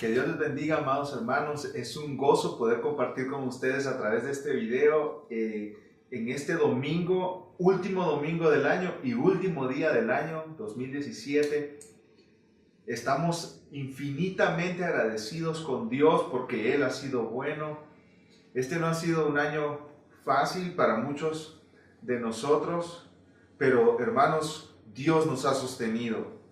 Que Dios les bendiga, amados hermanos. Es un gozo poder compartir con ustedes a través de este video en este domingo, último domingo del año y último día del año 2017. Estamos infinitamente agradecidos con Dios porque Él ha sido bueno. Este no ha sido un año fácil para muchos de nosotros, pero hermanos, Dios nos ha sostenido.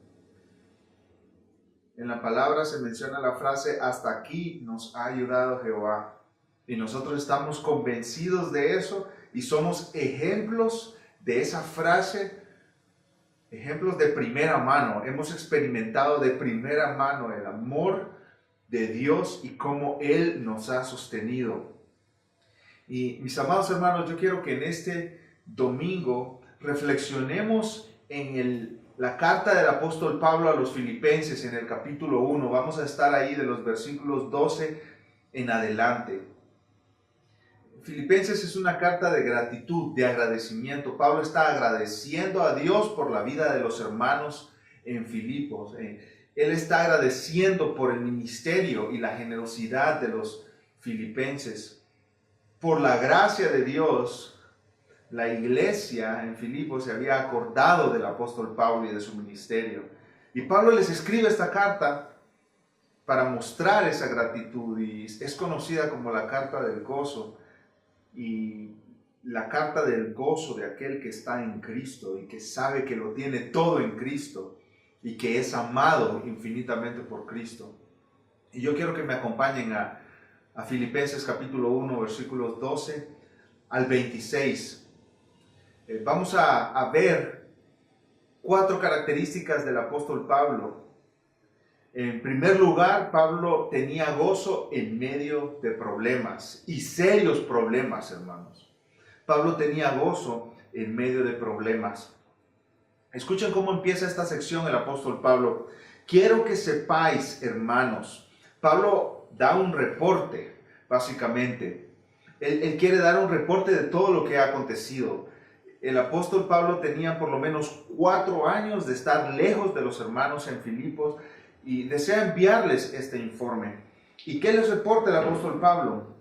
En la palabra se menciona la frase, hasta aquí nos ha ayudado Jehová. Y nosotros estamos convencidos de eso y somos ejemplos de esa frase, ejemplos de primera mano. Hemos experimentado de primera mano el amor de Dios y cómo Él nos ha sostenido. Y mis amados hermanos, yo quiero que en este domingo reflexionemos en la carta del apóstol Pablo a los Filipenses en el capítulo 1. Vamos a estar ahí de los versículos 12 en adelante. Filipenses es una carta de gratitud, de agradecimiento. Pablo está agradeciendo a Dios por la vida de los hermanos en Filipos. Él está agradeciendo por el ministerio y la generosidad de los filipenses. Por la gracia de Dios, la iglesia en Filipos se había acordado del apóstol Pablo y de su ministerio. Y Pablo les escribe esta carta para mostrar esa gratitud y es conocida como la carta del gozo y la carta del gozo de aquel que está en Cristo y que sabe que lo tiene todo en Cristo y que es amado infinitamente por Cristo. Y yo quiero que me acompañen a Filipenses capítulo 1, versículos 12 al 26. Vamos a ver 4 características del apóstol Pablo. En primer lugar, Pablo tenía gozo en medio de problemas y serios problemas, hermanos. Pablo tenía gozo en medio de problemas. Escuchen cómo empieza esta sección el apóstol Pablo. Quiero que sepáis, hermanos. Pablo da un reporte, básicamente. Él quiere dar un reporte de todo lo que ha acontecido. El apóstol Pablo tenía por lo menos 4 años de estar lejos de los hermanos en Filipos y desea enviarles este informe. ¿Y qué les reporta el apóstol Pablo?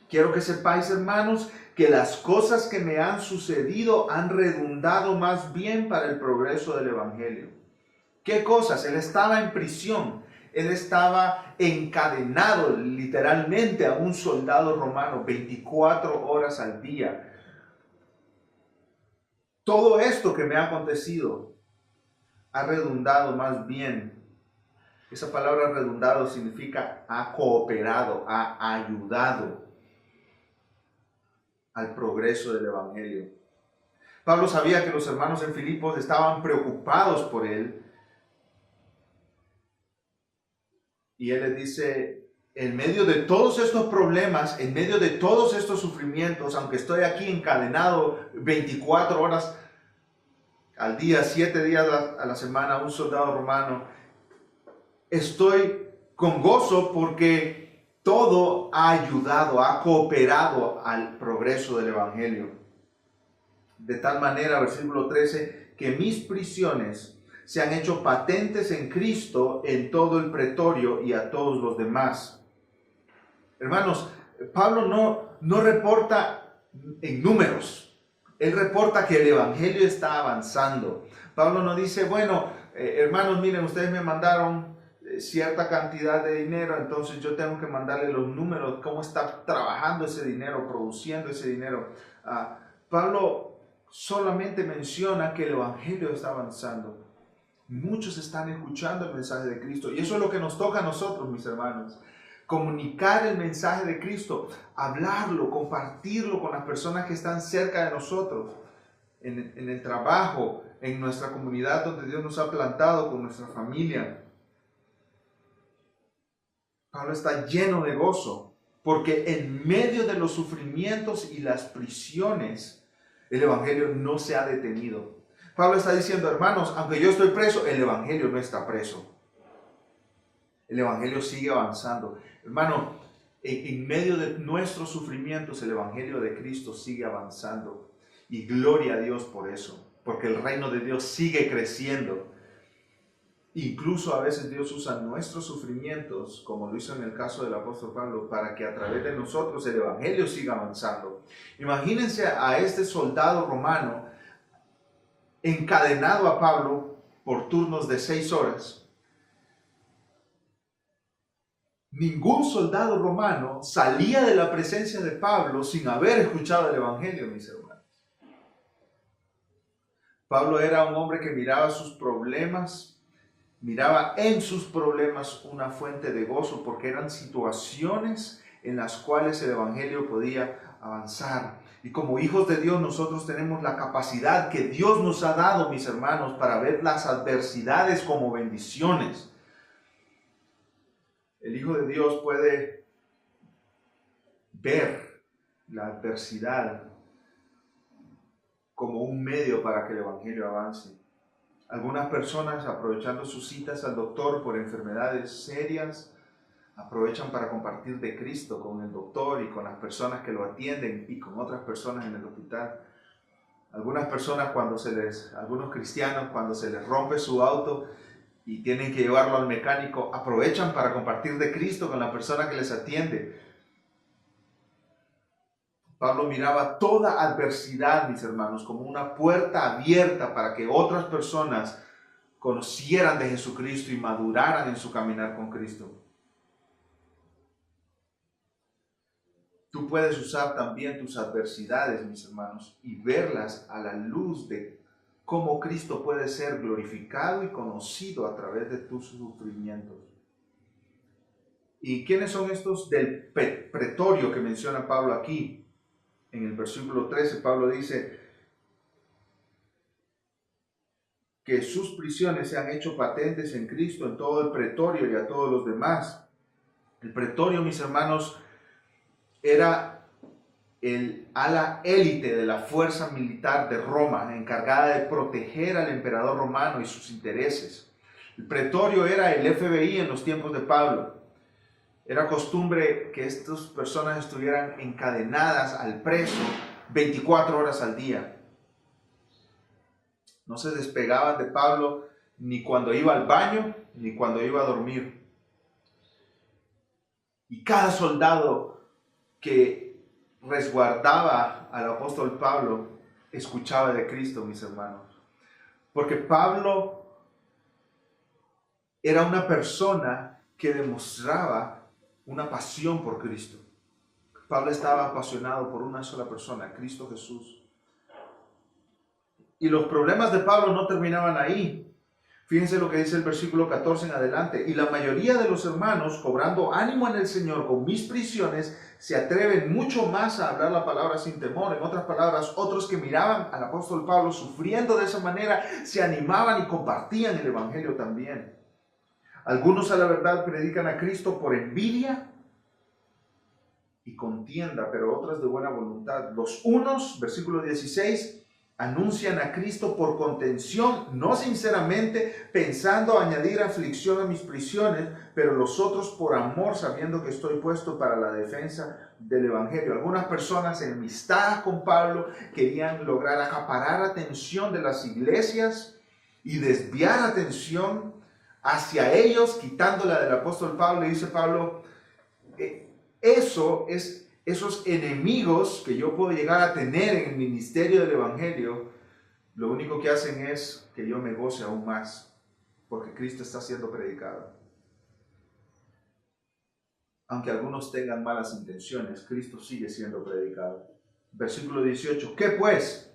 Quiero que sepáis, hermanos, que las cosas que me han sucedido han redundado más bien para el progreso del evangelio. ¿Qué cosas? Él estaba en prisión. Él estaba encadenado literalmente a un soldado romano 24 horas al día. Todo esto que me ha acontecido ha redundado más bien. Esa palabra redundado significa ha cooperado, ha ayudado al progreso del evangelio. Pablo sabía que los hermanos en Filipos estaban preocupados por él. Y él les dice, en medio de todos estos problemas, en medio de todos estos sufrimientos, aunque estoy aquí encadenado 24 horas al día, 7 días a la semana, un soldado romano, estoy con gozo porque todo ha ayudado, ha cooperado al progreso del evangelio. De tal manera, versículo 13, que mis prisiones se han hecho patentes en Cristo en todo el pretorio y a todos los demás. Hermanos, Pablo no reporta en números. Él reporta que el evangelio está avanzando. Pablo no dice, bueno, hermanos, miren, ustedes me mandaron cierta cantidad de dinero, entonces yo tengo que mandarle los números, cómo está trabajando ese dinero, produciendo ese dinero. Pablo solamente menciona que el evangelio está avanzando. Muchos están escuchando el mensaje de Cristo y eso es lo que nos toca a nosotros, mis hermanos. Comunicar el mensaje de Cristo, hablarlo, compartirlo con las personas que están cerca de nosotros, en el trabajo, en nuestra comunidad donde Dios nos ha plantado, con nuestra familia. Pablo está lleno de gozo, porque en medio de los sufrimientos y las prisiones, el evangelio no se ha detenido. Pablo está diciendo, hermanos, aunque yo estoy preso, el evangelio no está preso. El evangelio sigue avanzando. Hermano, en medio de nuestros sufrimientos, el evangelio de Cristo sigue avanzando. Y gloria a Dios por eso, porque el reino de Dios sigue creciendo. Incluso a veces Dios usa nuestros sufrimientos, como lo hizo en el caso del apóstol Pablo, para que a través de nosotros el evangelio siga avanzando. Imagínense a este soldado romano encadenado a Pablo por turnos de 6 horas. Ningún soldado romano salía de la presencia de Pablo sin haber escuchado el evangelio, mis hermanos. Pablo era un hombre que miraba sus problemas, miraba en sus problemas una fuente de gozo, porque eran situaciones en las cuales el evangelio podía avanzar. Y como hijos de Dios, nosotros tenemos la capacidad que Dios nos ha dado, mis hermanos, para ver las adversidades como bendiciones. El Hijo de Dios puede ver la adversidad como un medio para que el evangelio avance. Algunas personas, aprovechando sus citas al doctor por enfermedades serias, aprovechan para compartir de Cristo con el doctor y con las personas que lo atienden y con otras personas en el hospital. Algunas personas, algunos cristianos, cuando se les rompe su auto y tienen que llevarlo al mecánico, aprovechan para compartir de Cristo con la persona que les atiende. Pablo miraba toda adversidad, mis hermanos, como una puerta abierta para que otras personas conocieran de Jesucristo y maduraran en su caminar con Cristo. Tú puedes usar también tus adversidades, mis hermanos, y verlas a la luz de cómo Cristo puede ser glorificado y conocido a través de tus sufrimientos. ¿Y quiénes son estos del pretorio que menciona Pablo aquí? En el versículo 13, Pablo dice que sus prisiones se han hecho patentes en Cristo en todo el pretorio y a todos los demás. El pretorio, mis hermanos, era el ala élite de la fuerza militar de Roma, encargada de proteger al emperador romano y sus intereses. El pretorio era el FBI en los tiempos de Pablo. Era costumbre que estas personas estuvieran encadenadas al preso 24 horas al día. No se despegaban de Pablo ni cuando iba al baño ni cuando iba a dormir. Y cada soldado que resguardaba al apóstol Pablo escuchaba de Cristo, mis hermanos. Porque Pablo era una persona que demostraba una pasión por Cristo. Pablo estaba apasionado por una sola persona, Cristo Jesús. Y los problemas de Pablo no terminaban ahí. Fíjense lo que dice el versículo 14 en adelante. Y la mayoría de los hermanos, cobrando ánimo en el Señor con mis prisiones, se atreven mucho más a hablar la palabra sin temor. En otras palabras, otros que miraban al apóstol Pablo sufriendo de esa manera, se animaban y compartían el evangelio también. Algunos a la verdad predican a Cristo por envidia y contienda, pero otros de buena voluntad. Los unos, versículo 16, anuncian a Cristo por contención, no sinceramente, pensando añadir aflicción a mis prisiones, pero los otros por amor, sabiendo que estoy puesto para la defensa del evangelio. Algunas personas enemistadas con Pablo querían lograr acaparar atención de las iglesias y desviar atención hacia ellos, quitándola del apóstol Pablo. Y dice Pablo, esos enemigos que yo puedo llegar a tener en el ministerio del evangelio, lo único que hacen es que yo me goce aún más, porque Cristo está siendo predicado. Aunque algunos tengan malas intenciones, Cristo sigue siendo predicado. Versículo 18, ¿qué pues?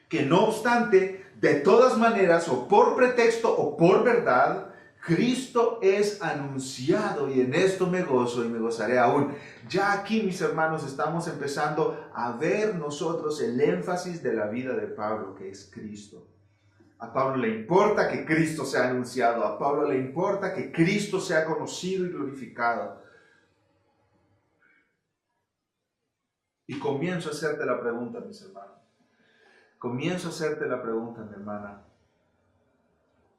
Que no obstante, de todas maneras, o por pretexto o por verdad, Cristo es anunciado, y en esto me gozo y me gozaré aún. Ya aquí, mis hermanos, estamos empezando a ver nosotros el énfasis de la vida de Pablo, que es Cristo. A Pablo le importa que Cristo sea anunciado, a Pablo le importa que Cristo sea conocido y glorificado. Y comienzo a hacerte la pregunta, mis hermanos. Comienzo a hacerte la pregunta, mi hermana.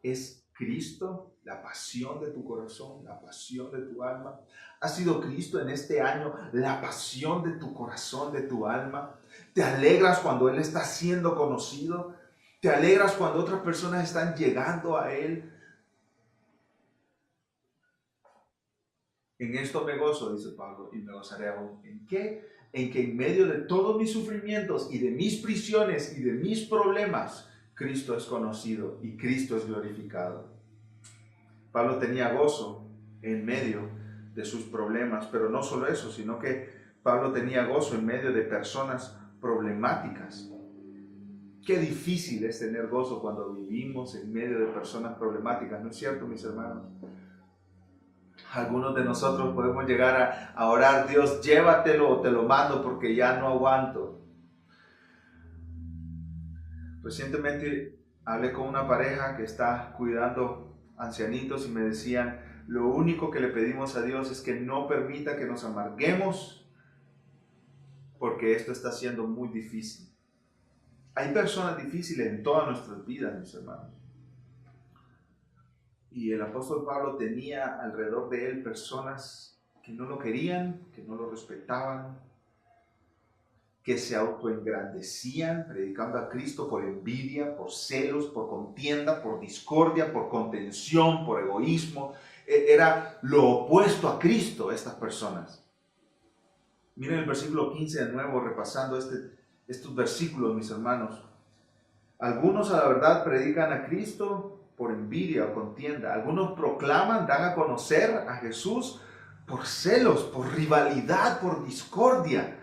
¿Es Cristo la pasión de tu corazón, la pasión de tu alma? ¿Ha sido Cristo en este año la pasión de tu corazón, de tu alma? ¿Te alegras cuando Él está siendo conocido? ¿Te alegras cuando otras personas están llegando a Él? En esto me gozo, dice Pablo, y me gozaré aún. ¿En qué? En que en medio de todos mis sufrimientos y de mis prisiones y de mis problemas, Cristo es conocido y Cristo es glorificado. Pablo tenía gozo en medio de sus problemas, pero no solo eso, sino que Pablo tenía gozo en medio de personas problemáticas. Qué difícil es tener gozo cuando vivimos en medio de personas problemáticas, ¿no es cierto, mis hermanos? Algunos de nosotros podemos llegar a orar: Dios, llévatelo o te lo mando porque ya no aguanto. Recientemente hablé con una pareja que está cuidando ancianitos y me decían: lo único que le pedimos a Dios es que no permita que nos amarguemos porque esto está siendo muy difícil. Hay personas difíciles en todas nuestras vidas, mis hermanos. Y el apóstol Pablo tenía alrededor de él personas que no lo querían, que no lo respetaban, que se autoengrandecían predicando a Cristo por envidia, por celos, por contienda, por discordia, por contención, por egoísmo. Era lo opuesto a Cristo estas personas. Miren el versículo 15 de nuevo, repasando estos versículos, mis hermanos. Algunos a la verdad predican a Cristo por envidia o contienda. Algunos proclaman, dan a conocer a Jesús por celos, por rivalidad, por discordia.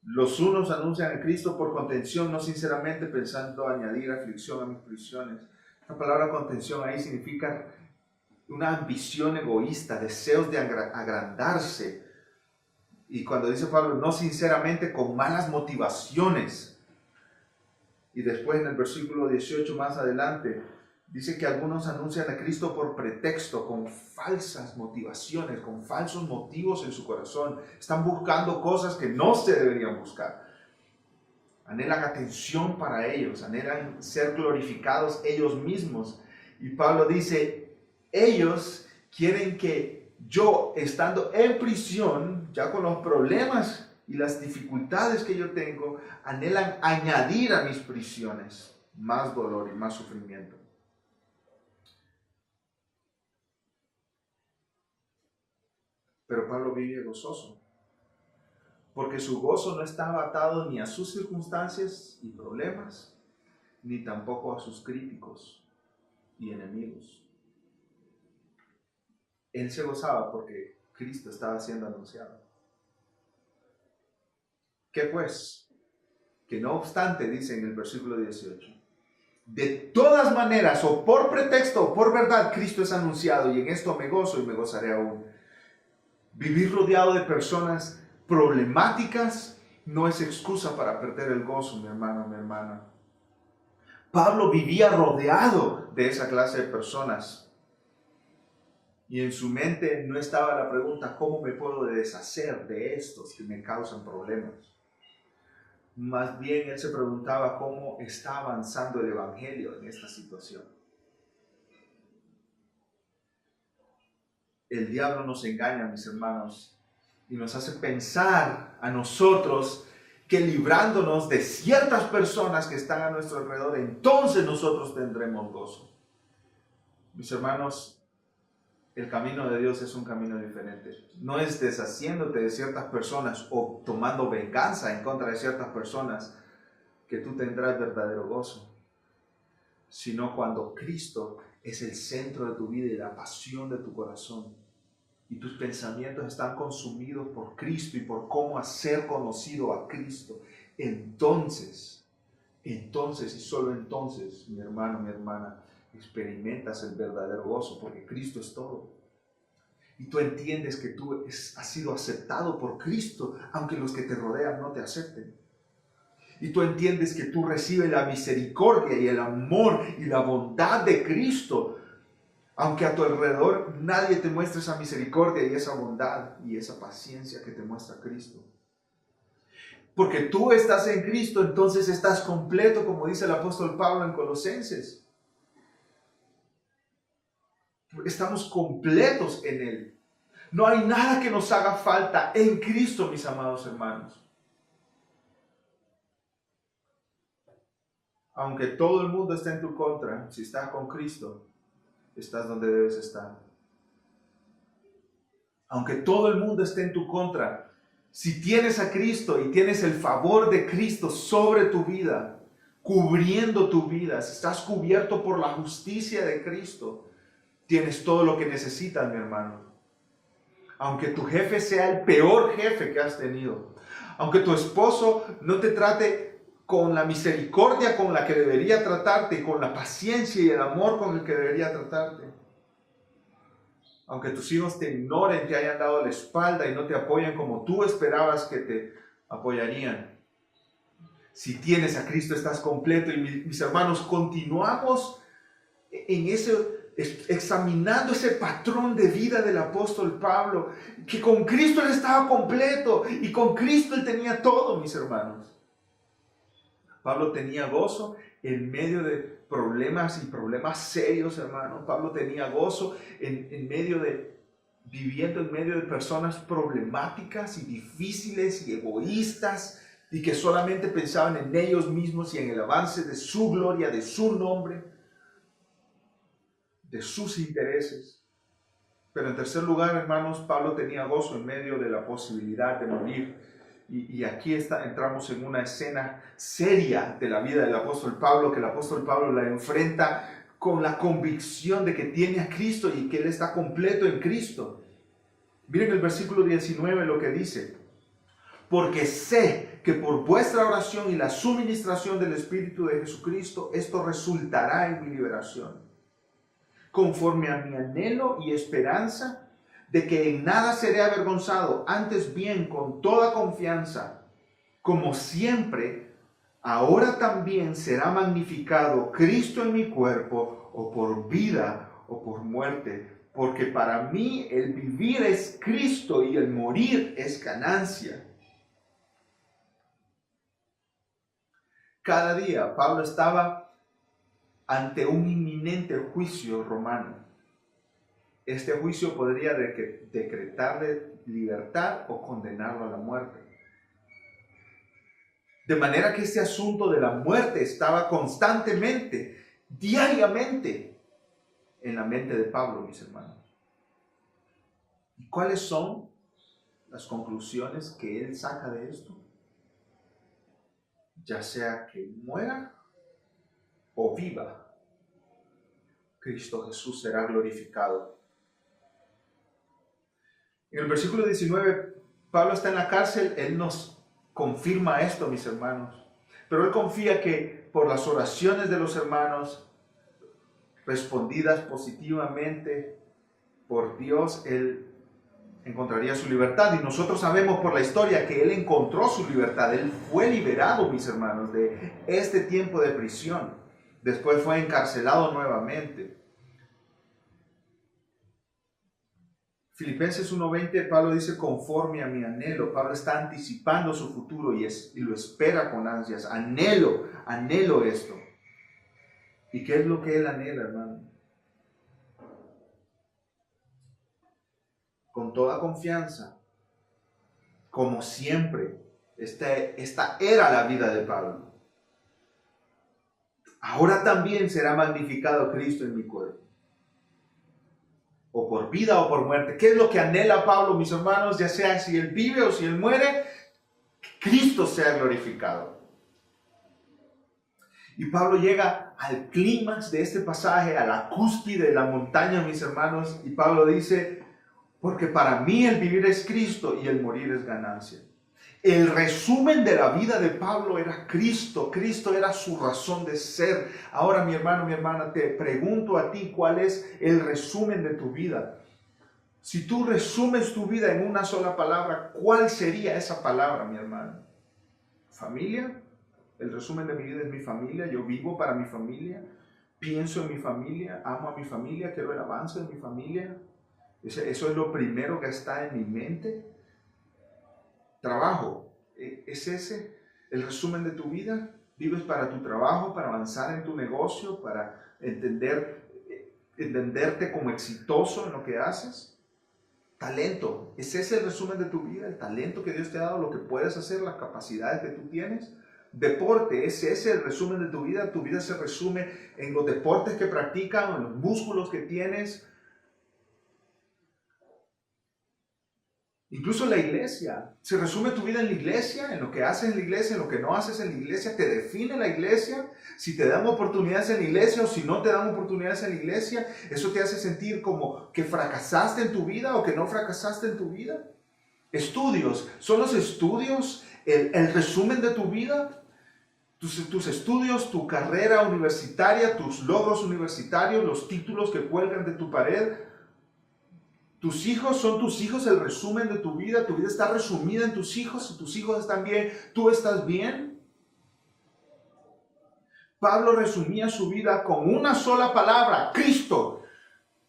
Los unos anuncian a Cristo por contención, no sinceramente pensando añadir aflicción a mis prisiones. La palabra contención ahí significa una ambición egoísta, deseos de agrandarse. Y cuando dice Pablo, no sinceramente, con malas motivaciones. Y después en el versículo 18 más adelante, dice que algunos anuncian a Cristo por pretexto, con falsas motivaciones, con falsos motivos en su corazón. Están buscando cosas que no se deberían buscar. Anhelan atención para ellos, anhelan ser glorificados ellos mismos. Y Pablo dice, ellos quieren que yo, estando en prisión, ya con los problemas y las dificultades que yo tengo, anhelan añadir a mis prisiones más dolor y más sufrimiento. Pero Pablo vive gozoso, porque su gozo no estaba atado ni a sus circunstancias y problemas, ni tampoco a sus críticos y enemigos. Él se gozaba porque Cristo estaba siendo anunciado. ¿Qué pues? Que no obstante, dice en el versículo 18, de todas maneras, o por pretexto o por verdad, Cristo es anunciado, y en esto me gozo y me gozaré aún. Vivir rodeado de personas problemáticas no es excusa para perder el gozo, mi hermano, mi hermana. Pablo vivía rodeado de esa clase de personas. Y en su mente no estaba la pregunta, ¿cómo me puedo deshacer de estos que me causan problemas? Más bien él se preguntaba cómo está avanzando el evangelio en esta situación. El diablo nos engaña, mis hermanos, y nos hace pensar a nosotros que librándonos de ciertas personas que están a nuestro alrededor, entonces nosotros tendremos gozo. Mis hermanos, el camino de Dios es un camino diferente. No es deshaciéndote de ciertas personas o tomando venganza en contra de ciertas personas que tú tendrás verdadero gozo, sino cuando Cristo es el centro de tu vida y la pasión de tu corazón, y tus pensamientos están consumidos por Cristo y por cómo hacer conocido a Cristo. Entonces y solo entonces, mi hermano, mi hermana, experimentas el verdadero gozo, porque Cristo es todo. Y tú entiendes que tú has sido aceptado por Cristo, aunque los que te rodean no te acepten. Y tú entiendes que tú recibes la misericordia y el amor y la bondad de Cristo, aunque a tu alrededor nadie te muestre esa misericordia y esa bondad y esa paciencia que te muestra Cristo. Porque tú estás en Cristo, entonces estás completo, como dice el apóstol Pablo en Colosenses. Estamos completos en Él. No hay nada que nos haga falta en Cristo, mis amados hermanos. Aunque todo el mundo esté en tu contra, si estás con Cristo, estás donde debes estar. Aunque todo el mundo esté en tu contra, si tienes a Cristo y tienes el favor de Cristo sobre tu vida, cubriendo tu vida, si estás cubierto por la justicia de Cristo, tienes todo lo que necesitas, mi hermano. Aunque tu jefe sea el peor jefe que has tenido, aunque tu esposo no te trate con la misericordia con la que debería tratarte, con la paciencia y el amor con el que debería tratarte, aunque tus hijos te ignoren, te hayan dado la espalda y no te apoyen como tú esperabas que te apoyarían, si tienes a Cristo estás completo. Y mis hermanos, continuamos en examinando ese patrón de vida del apóstol Pablo, que con Cristo él estaba completo y con Cristo él tenía todo, mis hermanos. Pablo tenía gozo en medio de problemas y problemas serios, hermano. Pablo tenía gozo viviendo en medio de personas problemáticas y difíciles y egoístas y que solamente pensaban en ellos mismos y en el avance de su gloria, de su nombre, de sus intereses. Pero en tercer lugar, hermanos, Pablo tenía gozo en medio de la posibilidad de morir. Y aquí entramos en una escena seria de la vida del apóstol Pablo, que el apóstol Pablo la enfrenta con la convicción de que tiene a Cristo y que él está completo en Cristo. Miren el versículo 19 lo que dice: porque sé que por vuestra oración y la suministración del Espíritu de Jesucristo, esto resultará en mi liberación, conforme a mi anhelo y esperanza de que en nada seré avergonzado, antes bien con toda confianza, como siempre, ahora también será magnificado Cristo en mi cuerpo, o por vida o por muerte, porque para mí el vivir es Cristo y el morir es ganancia. Cada día Pablo estaba ante un inminente juicio romano. Este juicio podría decretarle libertad o condenarlo a la muerte. De manera que este asunto de la muerte estaba constantemente, diariamente, en la mente de Pablo, mis hermanos. ¿Y cuáles son las conclusiones que él saca de esto? Ya sea que muera o viva, Cristo Jesús será glorificado. En el versículo 19, Pablo está en la cárcel, él nos confirma esto, mis hermanos. Pero él confía que por las oraciones de los hermanos, respondidas positivamente por Dios, él encontraría su libertad. Y nosotros sabemos por la historia que él encontró su libertad. Él fue liberado, mis hermanos, de este tiempo de prisión. Después fue encarcelado nuevamente. Filipenses 1:20, Pablo dice: conforme a mi anhelo. Pablo está anticipando su futuro y lo espera con ansias. Anhelo esto. ¿Y qué es lo que él anhela, hermano? Con toda confianza, como siempre, esta era la vida de Pablo. Ahora también será magnificado Cristo en mi cuerpo, o por vida o por muerte. ¿Qué es lo que anhela Pablo, mis hermanos? Ya sea si él vive o si él muere, que Cristo sea glorificado. Y Pablo llega al clímax de este pasaje, a la cúspide de la montaña, mis hermanos, y Pablo dice: porque para mí el vivir es Cristo y el morir es ganancia. El resumen de la vida de Pablo era Cristo. Cristo era su razón de ser. Ahora, mi hermano, mi hermana, te pregunto a ti, ¿cuál es el resumen de tu vida? Si tú resumes tu vida en una sola palabra, ¿cuál sería esa palabra, mi hermano? ¿Familia? El resumen de mi vida es mi familia. Yo vivo para mi familia, pienso en mi familia, amo a mi familia, quiero el avance de mi familia. Eso es lo primero que está en mi mente. Trabajo, ¿es ese el resumen de tu vida? ¿Vives para tu trabajo, para avanzar en tu negocio, para entenderte como exitoso en lo que haces? Talento, ¿es ese el resumen de tu vida? El talento que Dios te ha dado, lo que puedes hacer, las capacidades que tú tienes. deporte, ese es el resumen de tu vida se resume en los deportes que practicas, en los músculos que tienes. Incluso la iglesia, se resume tu vida en la iglesia, en lo que haces en la iglesia, en lo que no haces en la iglesia, te define la iglesia, si te dan oportunidades en la iglesia o si no te dan oportunidades en la iglesia, eso te hace sentir como que fracasaste en tu vida o que no fracasaste en tu vida. Estudios, ¿son los estudios el resumen de tu vida? Tus estudios, tu carrera universitaria, tus logros universitarios, los títulos que cuelgan de tu pared. Tus hijos son tus hijos el resumen de tu vida está resumida en tus hijos, si tus hijos están bien, tú estás bien. Pablo resumía su vida con una sola palabra, Cristo.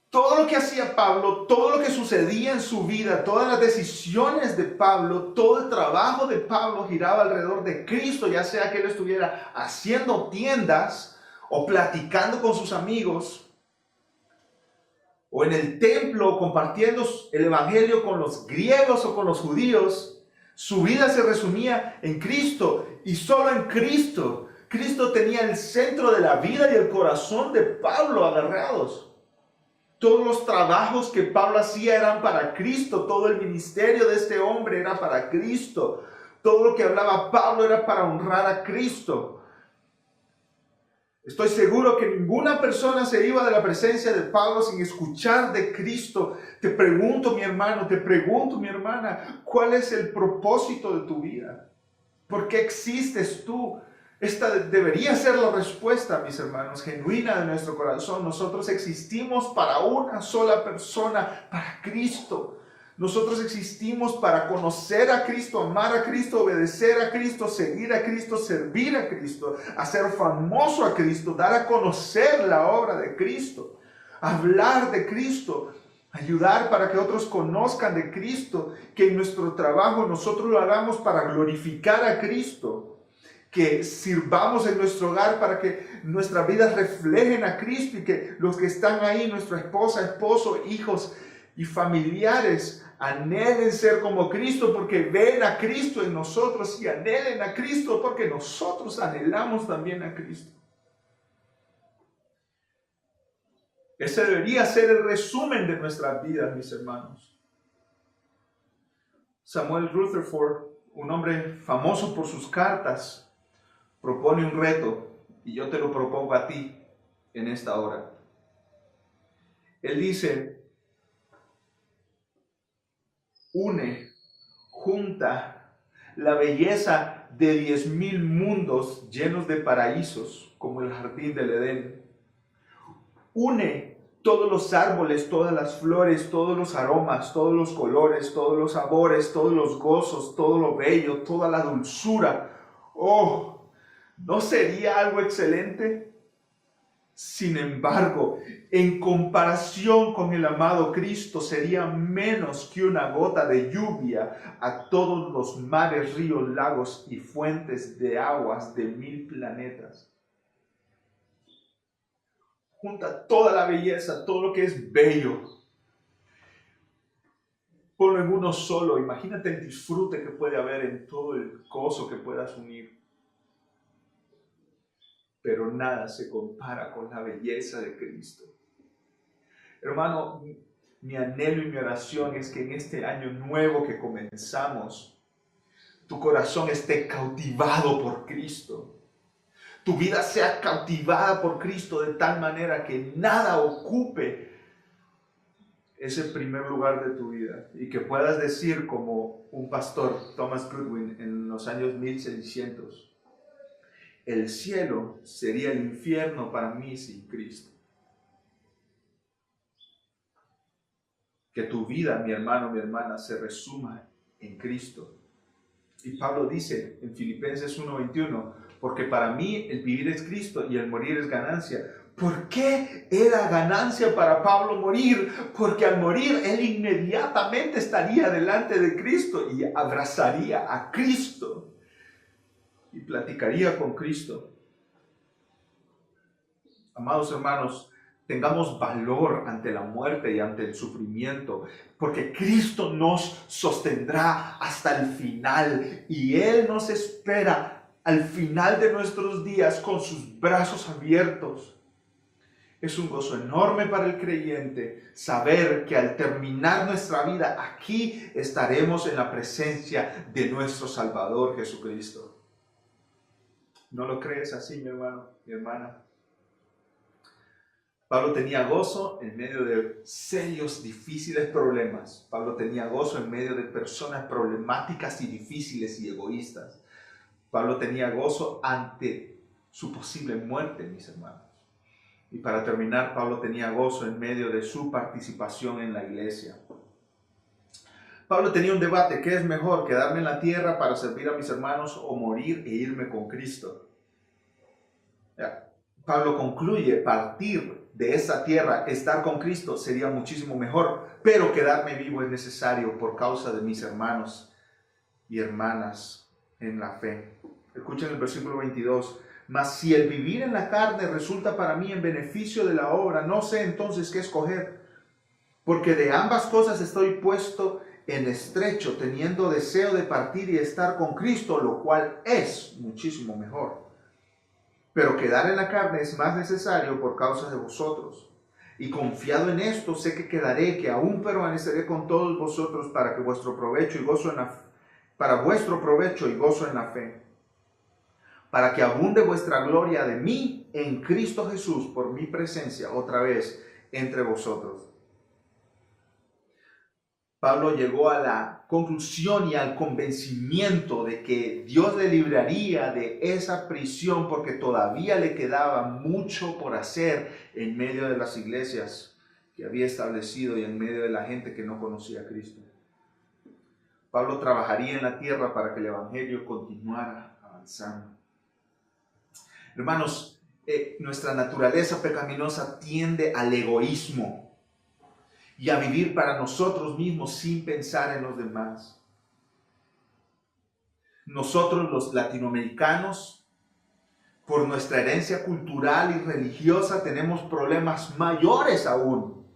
Todo lo que hacía Pablo, todo lo que sucedía en su vida, todas las decisiones de Pablo, todo el trabajo de Pablo giraba alrededor de Cristo, ya sea que él estuviera haciendo tiendas o platicando con sus amigos, o en el templo compartiendo el evangelio con los griegos o con los judíos. Su vida se resumía en Cristo y solo en Cristo. Cristo tenía el centro de la vida y el corazón de Pablo agarrados. Todos los trabajos que Pablo hacía eran para Cristo. Todo el ministerio de este hombre era para Cristo. Todo lo que hablaba Pablo era para honrar a Cristo. Estoy seguro que ninguna persona se iba de la presencia de Pablo sin escuchar de Cristo. Te pregunto, mi hermano, te pregunto, mi hermana, ¿cuál es el propósito de tu vida? ¿Por qué existes tú? Esta debería ser la respuesta, mis hermanos, genuina de nuestro corazón. Nosotros existimos para una sola persona, para Cristo. Nosotros existimos para conocer a Cristo, amar a Cristo, obedecer a Cristo, seguir a Cristo, servir a Cristo, hacer famoso a Cristo, dar a conocer la obra de Cristo, hablar de Cristo, ayudar para que otros conozcan de Cristo, que en nuestro trabajo nosotros lo hagamos para glorificar a Cristo, que sirvamos en nuestro hogar para que nuestras vidas reflejen a Cristo y que los que están ahí, nuestra esposa, esposo, hijos y familiares, anhelen ser como Cristo porque ven a Cristo en nosotros y anhelen a Cristo porque nosotros anhelamos también a Cristo. Ese debería ser el resumen de nuestras vidas, mis hermanos. Samuel Rutherford, un hombre famoso por sus cartas, propone un reto y yo te lo propongo a ti en esta hora. Él dice: junta la belleza de 10,000 mundos llenos de paraísos, como el jardín del Edén. Une todos los árboles, todas las flores, todos los aromas, todos los colores, todos los sabores, todos los gozos, todo lo bello, toda la dulzura. ¡Oh! ¿No sería algo excelente? Sin embargo, en comparación con el amado Cristo, sería menos que una gota de lluvia a todos los mares, ríos, lagos y fuentes de aguas de 1000 planetas. Junta toda la belleza, todo lo que es bello. Ponlo en uno solo. Imagínate el disfrute que puede haber en todo el gozo que puedas unir. Pero nada se compara con la belleza de Cristo. Hermano, mi anhelo y mi oración es que en este año nuevo que comenzamos, tu corazón esté cautivado por Cristo. Tu vida sea cautivada por Cristo de tal manera que nada ocupe ese primer lugar de tu vida. Y que puedas decir como un pastor, Thomas Goodwin, en los años 1600, el cielo sería el infierno para mí sin Cristo. Que tu vida, mi hermano, mi hermana, se resuma en Cristo. Y Pablo dice en Filipenses 1:21, porque para mí el vivir es Cristo y el morir es ganancia. ¿Por qué era ganancia para Pablo morir? Porque al morir él inmediatamente estaría delante de Cristo y abrazaría a Cristo y platicaría con Cristo. Amados hermanos, tengamos valor ante la muerte y ante el sufrimiento, porque Cristo nos sostendrá hasta el final y Él nos espera al final de nuestros días con sus brazos abiertos. Es un gozo enorme para el creyente saber que al terminar nuestra vida aquí estaremos en la presencia de nuestro Salvador Jesucristo. ¿No lo crees así, mi hermano, mi hermana? Pablo tenía gozo en medio de serios, difíciles problemas. Pablo tenía gozo en medio de personas problemáticas y difíciles y egoístas. Pablo tenía gozo ante su posible muerte, mis hermanos. Y para terminar, Pablo tenía gozo en medio de su participación en la iglesia. Pablo tenía un debate: ¿qué es mejor, quedarme en la tierra para servir a mis hermanos o morir e irme con Cristo? Pablo concluye: partir de esa tierra, estar con Cristo sería muchísimo mejor, pero quedarme vivo es necesario por causa de mis hermanos y hermanas en la fe. Escuchen el versículo 22. Mas si el vivir en la carne resulta para mí en beneficio de la obra, no sé entonces qué escoger. Porque de ambas cosas estoy puesto en estrecho, teniendo deseo de partir y estar con Cristo, lo cual es muchísimo mejor. Pero quedar en la carne es más necesario por causa de vosotros. Y confiado en esto, sé que quedaré, que aún permaneceré con todos vosotros para que vuestro provecho y gozo para vuestro provecho y gozo en la fe, para que abunde vuestra gloria de mí en Cristo Jesús por mi presencia otra vez entre vosotros. Pablo llegó a la conclusión y al convencimiento de que Dios le libraría de esa prisión porque todavía le quedaba mucho por hacer en medio de las iglesias que había establecido y en medio de la gente que no conocía a Cristo. Pablo trabajaría en la tierra para que el evangelio continuara avanzando. Hermanos, nuestra naturaleza pecaminosa tiende al egoísmo y a vivir para nosotros mismos sin pensar en los demás. Nosotros los latinoamericanos, por nuestra herencia cultural y religiosa, tenemos problemas mayores aún,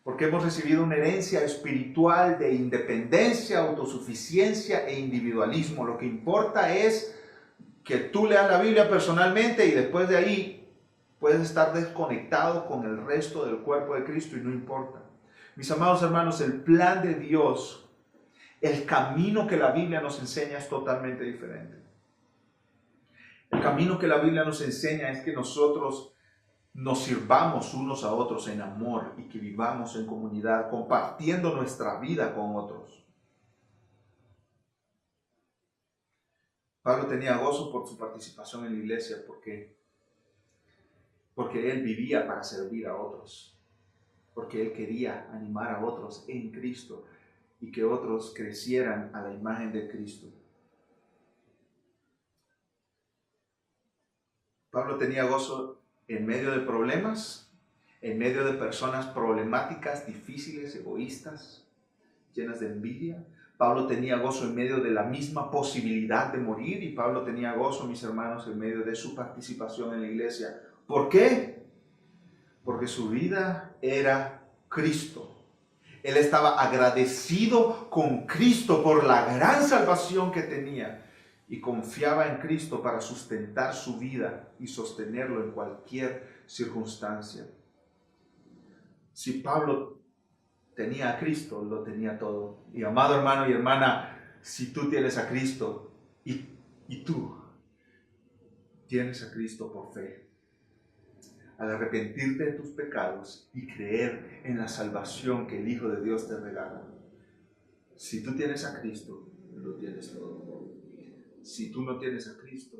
porque hemos recibido una herencia espiritual de independencia, autosuficiencia e individualismo. Lo que importa es que tú leas la Biblia personalmente y después de ahí puedes estar desconectado con el resto del cuerpo de Cristo y no importa. Mis amados hermanos, el plan de Dios, el camino que la Biblia nos enseña es totalmente diferente. El camino que la Biblia nos enseña es que nosotros nos sirvamos unos a otros en amor y que vivamos en comunidad, compartiendo nuestra vida con otros. Pablo tenía gozo por su participación en la iglesia porque él vivía para servir a otros, porque él quería animar a otros en Cristo y que otros crecieran a la imagen de Cristo. Pablo tenía gozo en medio de problemas, en medio de personas problemáticas, difíciles, egoístas, llenas de envidia. Pablo tenía gozo en medio de la misma posibilidad de morir y Pablo tenía gozo, mis hermanos, en medio de su participación en la iglesia. ¿Por qué? Porque su vida era Cristo. Él estaba agradecido con Cristo por la gran salvación que tenía y confiaba en Cristo para sustentar su vida y sostenerlo en cualquier circunstancia. Si Pablo tenía a Cristo, lo tenía todo. Y amado hermano y hermana, si tú tienes a Cristo y tú tienes a Cristo por fe, al arrepentirte de tus pecados y creer en la salvación que el Hijo de Dios te regala, si tú tienes a Cristo, lo tienes todo. Si tú no tienes a Cristo,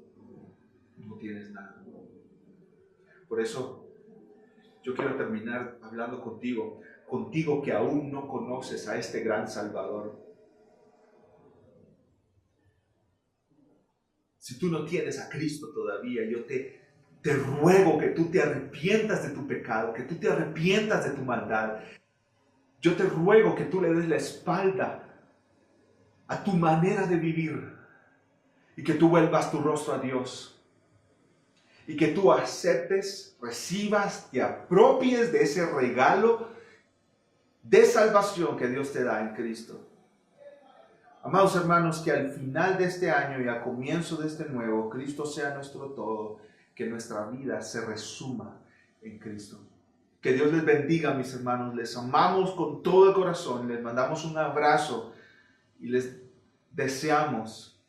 no tienes nada. Por eso yo quiero terminar hablando contigo que aún no conoces a este gran Salvador. Si tú no tienes a Cristo todavía, yo te ruego que tú te arrepientas de tu pecado, que tú te arrepientas de tu maldad. Yo te ruego que tú le des la espalda a tu manera de vivir y que tú vuelvas tu rostro a Dios y que tú aceptes, recibas, te apropies de ese regalo de salvación que Dios te da en Cristo. Amados hermanos, que al final de este año y a comienzo de este nuevo, Cristo sea nuestro todo, que nuestra vida se resuma en Cristo. Que Dios les bendiga, mis hermanos. Les amamos con todo el corazón. Les mandamos un abrazo y les deseamos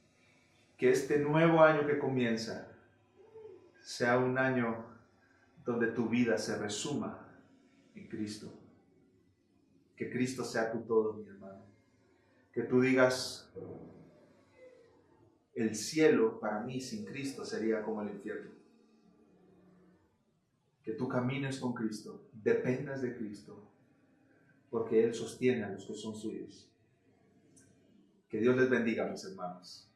que este nuevo año que comienza sea un año donde tu vida se resuma en Cristo. Que Cristo sea tu todo, mi hermano. Que tú digas, el cielo para mí sin Cristo sería como el infierno. Que tú camines con Cristo, dependas de Cristo, porque Él sostiene a los que son suyos. Que Dios les bendiga, mis hermanos.